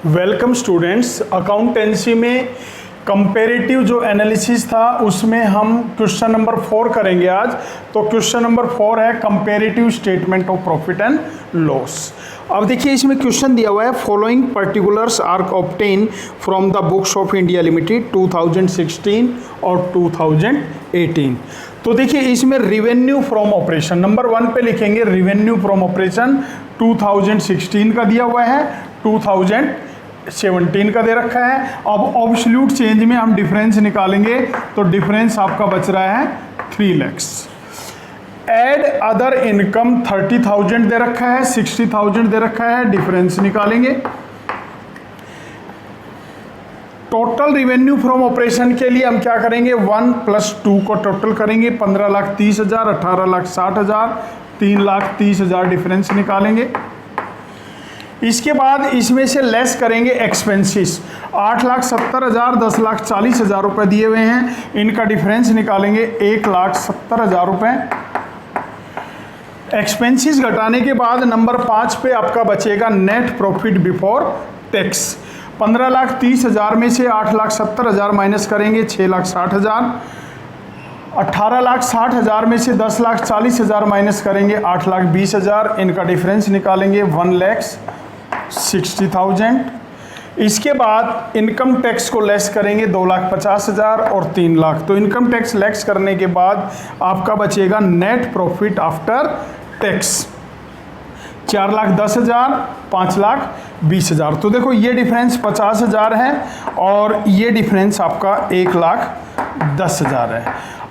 Welcome students. Accountancy में comparative जो analysis था उसमें हम क्वेश्चन नंबर 4 करेंगे आज। तो क्वेश्चन नंबर 4 है comparative statement of profit and loss. अब देखिए इसमें क्वेश्चन दिया हुआ है, following particulars are obtain from the books of India limited 2016 और 2018। तो देखिए इसमें रिवेन्यू फ्रॉम ऑपरेशन नंबर 1 पे लिखेंगे, रिवेन्यू फ्रॉम ऑपरेशन 2016 का दिया हुआ है, 2017 का दे रखा है। अब ऑब्सोल्यूट चेंज में हम डिफरेंस निकालेंगे तो डिफरेंस आपका बच रहा है 3 lakhs। एड अदर इनकम 30,000 दे रखा है, 60,000 दे रखा है, डिफरेंस निकालेंगे। टोटल रिवेन्यू फ्रॉम ऑपरेशन के लिए हम क्या करेंगे, 1 + 2 को टोटल करेंगे, 15,30,000, 18,60,000, 3,30,000 डिफरेंस निकालेंगे। इसके बाद इसमें से लेस करेंगे एक्सपेंसेस, 8,70,000, 10,40,000 रुपये दिए हुए हैं, इनका डिफरेंस निकालेंगे 1,70,000 रुपये। एक्सपेंसेस घटाने के बाद नंबर 5 पे आपका बचेगा नेट प्रॉफिट बिफोर टैक्स। 15,30,000 में से 8,70,000 माइनस करेंगे, 6,60,000। 18,60,000 में से 10,40,000 माइनस करेंगे, 8,20,000। इनका डिफरेंस निकालेंगे 1,60,000। इसके बाद इनकम टैक्स को लेस करेंगे 2,50,000 और 3 लाख। तो इनकम टैक्स लेस करने के बाद आपका बचेगा नेट प्रॉफिट आफ्टर टैक्स 4,10,000, 5,20,000। तो देखो ये डिफरेंस 50,000 है और ये डिफरेंस आपका 1,10,000 है।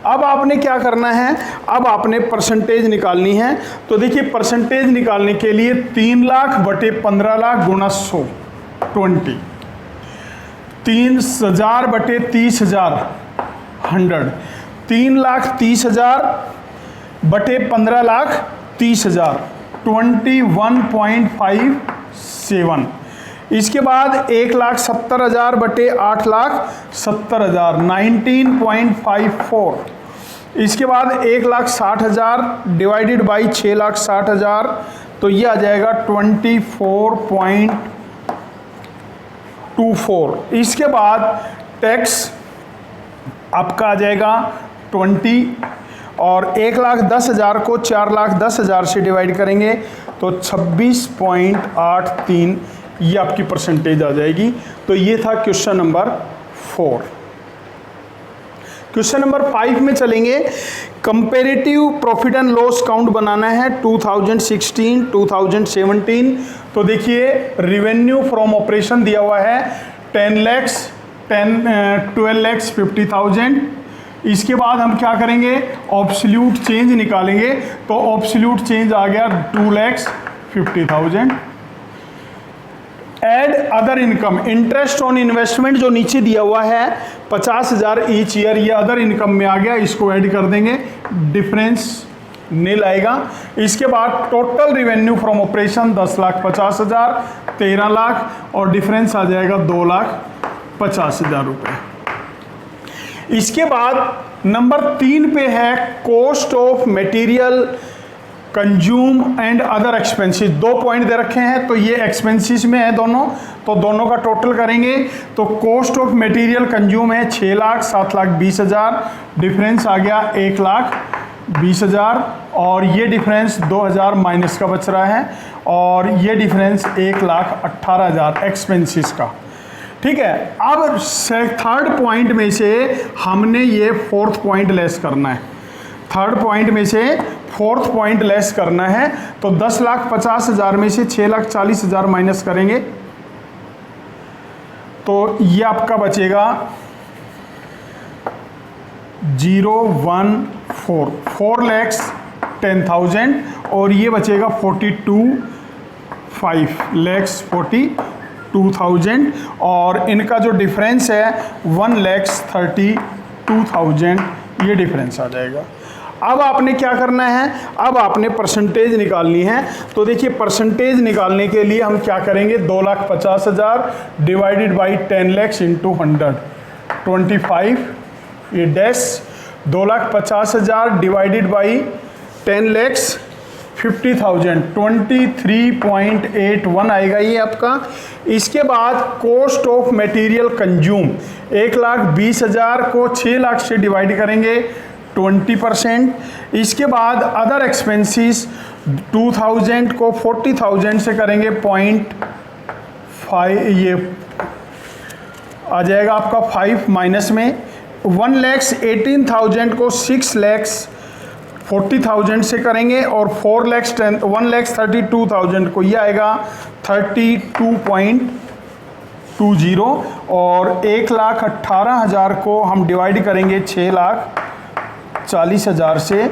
अब आपने क्या करना है, अब आपने परसेंटेज निकालनी है। तो देखिए परसेंटेज निकालने के लिए 3 लाख बटे 15 लाख गुणा 100 20, 3,000 बटे 30,000 100, 3,30,000 बटे 15,30,000 21.57। इसके बाद 1,70,000 बटे 8,70,000 19.54। इसके बाद 1,60,000 डिवाइडेड बाई 6,60,000, तो ये आ जाएगा 24.24। इसके बाद टैक्स आपका आ जाएगा 20 और 1,10,000 को 4,10,000 से डिवाइड करेंगे तो 26.83, ये आपकी परसेंटेज आ जाएगी। तो ये था क्वेश्चन नंबर 4। क्वेश्चन नंबर 5 में चलेंगे। Comparative profit and loss count बनाना है 2016 2017। तो देखिए रिवेन्यू फ्रॉम ऑपरेशन दिया हुआ है 10 lakhs 12,50,000। इसके बाद हम क्या करेंगे, ऑब्सोल्यूट चेंज निकालेंगे। तो ऑब्सोल्यूट चेंज आ गया 2,50,000। Add other income, interest on investment जो नीचे दिया हुआ है 50,000 ईच ईयर, ये अदर इनकम में आ गया, इसको ऐड कर देंगे, डिफरेंस नील आएगा। इसके बाद total revenue from operation 10,50,000, 13 lakh और डिफरेंस आ जाएगा 2,50,000 रुपये। इसके बाद नंबर 3 पे है cost of material consume and other expenses. 2 point दे रखे हैं, तो ये एक्सपेंसेस में है दोनों, तो दोनों का टोटल करेंगे। तो कॉस्ट ऑफ मटेरियल कंज्यूम है 6 लाख 7,20,000, डिफरेंस आ गया 1,20,000 और ये डिफरेंस 2,000 माइनस का बच रहा है और ये डिफरेंस 1,18,000 एक्सपेंसेस का। ठीक है। अब थर्ड पॉइंट में से हमने ये 4th पॉइंट लेस करना है, थर्ड पॉइंट में से 4th पॉइंट लेस करना है। तो 10,50,000 में से 6,40,000 माइनस करेंगे तो ये आपका बचेगा 014 4,10,000 और ये बचेगा 5,42,000 और इनका जो डिफरेंस है 1,32,000, ये डिफरेंस आ जाएगा। अब आपने क्या करना है, अब आपने परसेंटेज निकालनी है। तो देखिए परसेंटेज निकालने के लिए हम क्या करेंगे, 2,50,000 डिवाइडेड बाई 10 lakhs इंटू 100 25, ये डैश 2,50,000 डिवाइडेड बाई 10 lakhs 50,000 23.81 आएगा ये आपका। इसके बाद कॉस्ट ऑफ मटेरियल कंज्यूम 1,20,000 को 6 लाख से डिवाइड करेंगे 20%। इसके बाद अदर एक्सपेंसेस 2,000 को 40,000 से करेंगे 0.5, ये आ जाएगा आपका 5 माइनस में। 1,18,000 को 6,40,000 से करेंगे और 1,32,000 को ये आएगा 32.20 और 1,18,000 को हम डिवाइड करेंगे 6,40,000 से।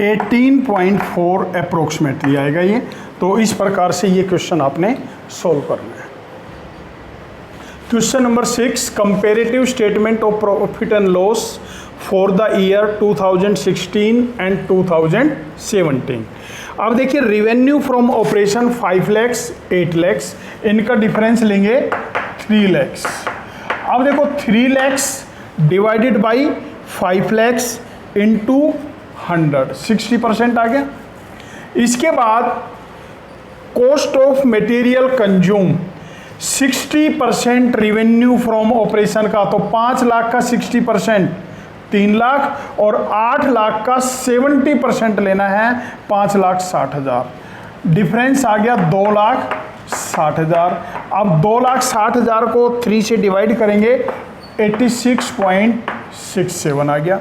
$18.4 अप्रोक्सीमेटली आएगा ये। तो इस प्रकार से ये क्वेश्चन आपने सोल्व करना है। Question number 6, comparative statement of profit and loss for the year 2016 and 2017। अब देखिए revenue from operation 5 lakh 8 lakh, इनका डिफरेंस लेंगे 3 लाख। अब देखो 3 lakh divided by 5 lakh into 100, 60% आ गया। इसके बाद cost of material consume 60% revenue from operation का, तो 5 लाख का 60% 3 लाख और 8 लाख का 70% लेना है 5,60,000। डिफरेंस आ गया 2,60,000। अब 2,60,000 को 3 से डिवाइड करेंगे 86.67 आ गया।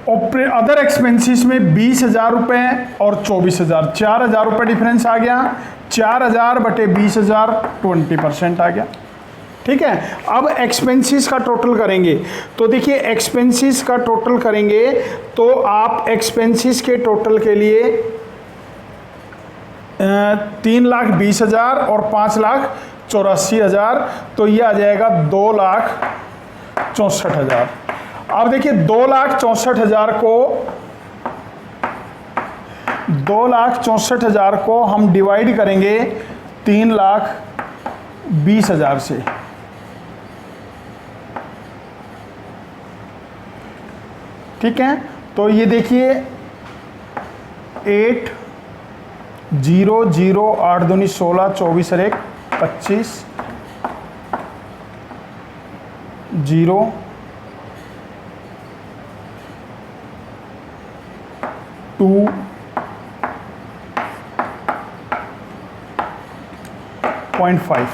अदर एक्सपेंसेस में 20,000 रुपये और 24,000, 4,000 रुपये डिफरेंस आ गया। 4,000 बटे 20,000 20% आ गया। ठीक है, अब एक्सपेंसेस का टोटल करेंगे तो देखिए एक्सपेंसेस का टोटल करेंगे तो आप एक्सपेंसेस के टोटल के लिए 3,20,000 और 5,84,000, तो ये आ जाएगा 2,64,000। अब देखिए 2,64,000 को हम डिवाइड करेंगे 3,20,000 से। ठीक है, तो ये देखिए 8 0 0 8 दूनी 16 24 और 1 25 0 2.5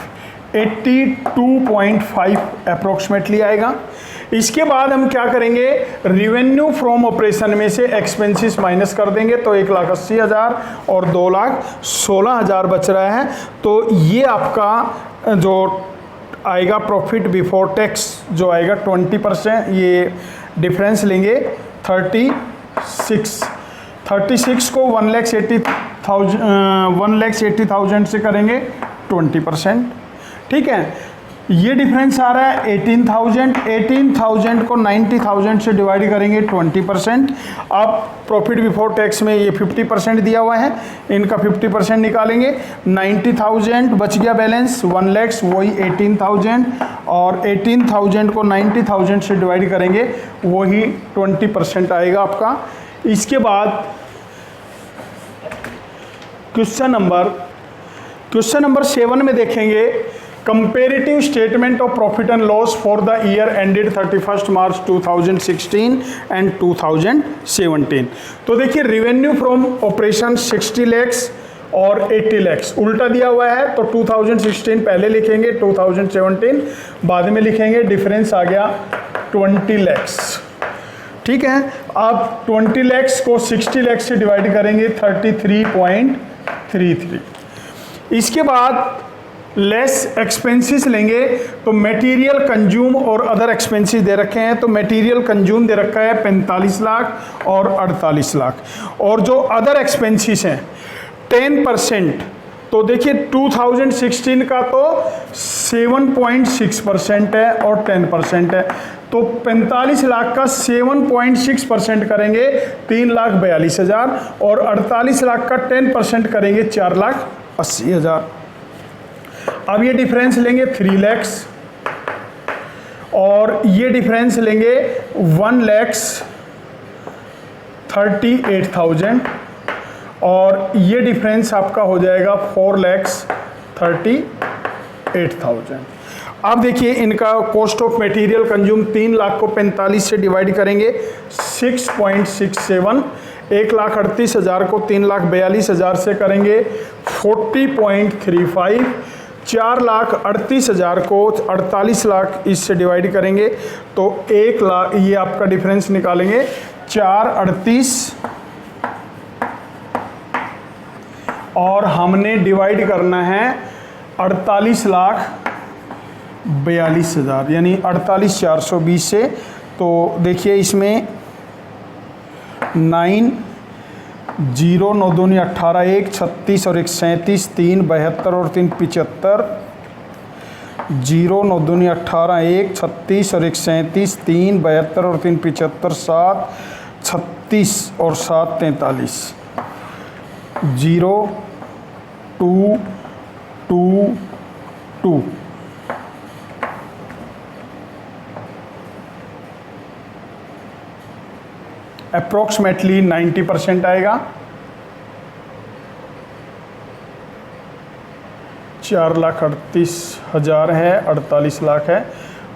82.5 अप्रोक्सीमेटली आएगा। इसके बाद हम क्या करेंगे, रेवेन्यू फ्रॉम ऑपरेशन में से एक्सपेंसेस माइनस कर देंगे तो 1,80,000 और 2,16,000 बच रहा है। तो ये आपका जो आएगा प्रॉफिट बिफोर टैक्स जो आएगा 20%, ये डिफरेंस लेंगे 36 को 1,80,000 से करेंगे 20%। ठीक है, ये डिफरेंस आ रहा है 18,000 को 90,000 से डिवाइड करेंगे 20%। अब प्रॉफिट बिफोर टैक्स में ये 50% दिया हुआ है, इनका 50% निकालेंगे। 90,000 बच गया बैलेंस 1 लाख, वही 18,000 और 18,000 को 90,000 से डिवाइड करेंगे वही 20% आएगा आपका। इसके बाद क्वेश्चन नंबर 7 में देखेंगे comparative statement of profit and loss for the year ended 31 March 2016 and 2017। तो देखिए रेवेन्यू फ्रॉम ऑपरेशन 60 लाख और 80 लाख उल्टा दिया हुआ है, तो 2016 पहले लिखेंगे 2017 बाद में लिखेंगे। डिफरेंस आ गया 20 लाख। ठीक है, अब 20 लाख को 60 लाख से डिवाइड करेंगे 33.33। इसके बाद लेस एक्सपेंसेस लेंगे तो मटेरियल कंज्यूम और अदर एक्सपेंसेस दे रखे हैं, तो मटेरियल कंज्यूम दे रखा है 45 लाख और 48 लाख, और जो अदर एक्सपेंसेस हैं 10% तो देखिए 2016 का तो 7.6% है और 10% है, तो 45 लाख का 7.6% करेंगे 3,42,000 और 48 लाख का 10% करेंगे 4,80,000। अब ये डिफरेंस लेंगे 3 लाख और ये डिफरेंस लेंगे 1,38,000 और ये डिफरेंस आपका हो जाएगा 4,38,000। अब देखिए इनका cost of material consume 3 lakh को 45 से डिवाइड करेंगे 6.67, 1,38,000 को 3,42,000 से करेंगे 40.35, 4,38,000 को 48 लाख इससे डिवाइड करेंगे तो 1 लाख, ये आपका डिफरेंस निकालेंगे 438 और हमने डिवाइड करना है 48,42,000 यानी 48,420 से। तो देखिए इसमें 9 0 9 दूनी 18, 1 36 और 1 37, 3 72 और 3 75, 0 9 दूनी 18, 1 36 और 1 37, 3 72 और 3 75, 7 36 और 7 43, 0 2 2 2। अप्रोक्सीमेटली 90% आएगा। 4,38,000 है, 48 लाख है,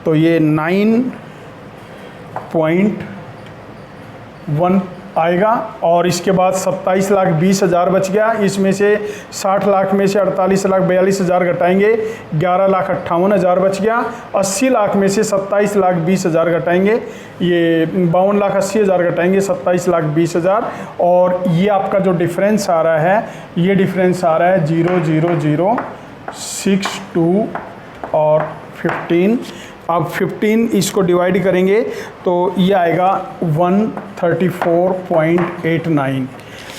तो ये 9.1 आएगा। और इसके बाद 27,20,000 बच गया, इसमें से 60 लाख में से 48,42,000 घटाएंगे 11,58,000 बच गया। 80 लाख में से 27,20,000 घटाएंगे, ये 52,80,000 घटाएंगे 27,20,000 और ये आपका जो डिफरेंस आ रहा है, ये डिफरेंस आ रहा है 0,0062 और 15। अब 15 इसको डिवाइड करेंगे तो ये आएगा 134.89।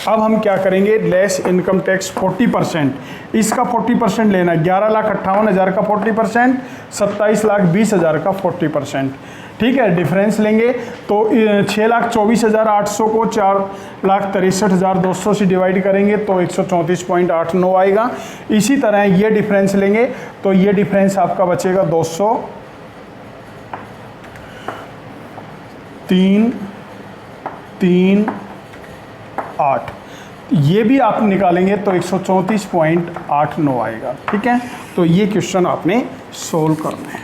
अब हम क्या करेंगे, लेस इनकम टैक्स 40%, इसका 40% लेना है, 11,58,000 का 40%, 27,20,000 का 40%। ठीक है, डिफरेंस लेंगे तो 6,24,800 को 4,63,200 से डिवाइड करेंगे तो 134.89 आएगा। इसी तरह ये डिफरेंस लेंगे तो ये डिफरेंस आपका बचेगा 203.38, ये भी आप निकालेंगे तो 134.89 आएगा। ठीक है, तो ये क्वेश्चन आपने सोल्व करना है।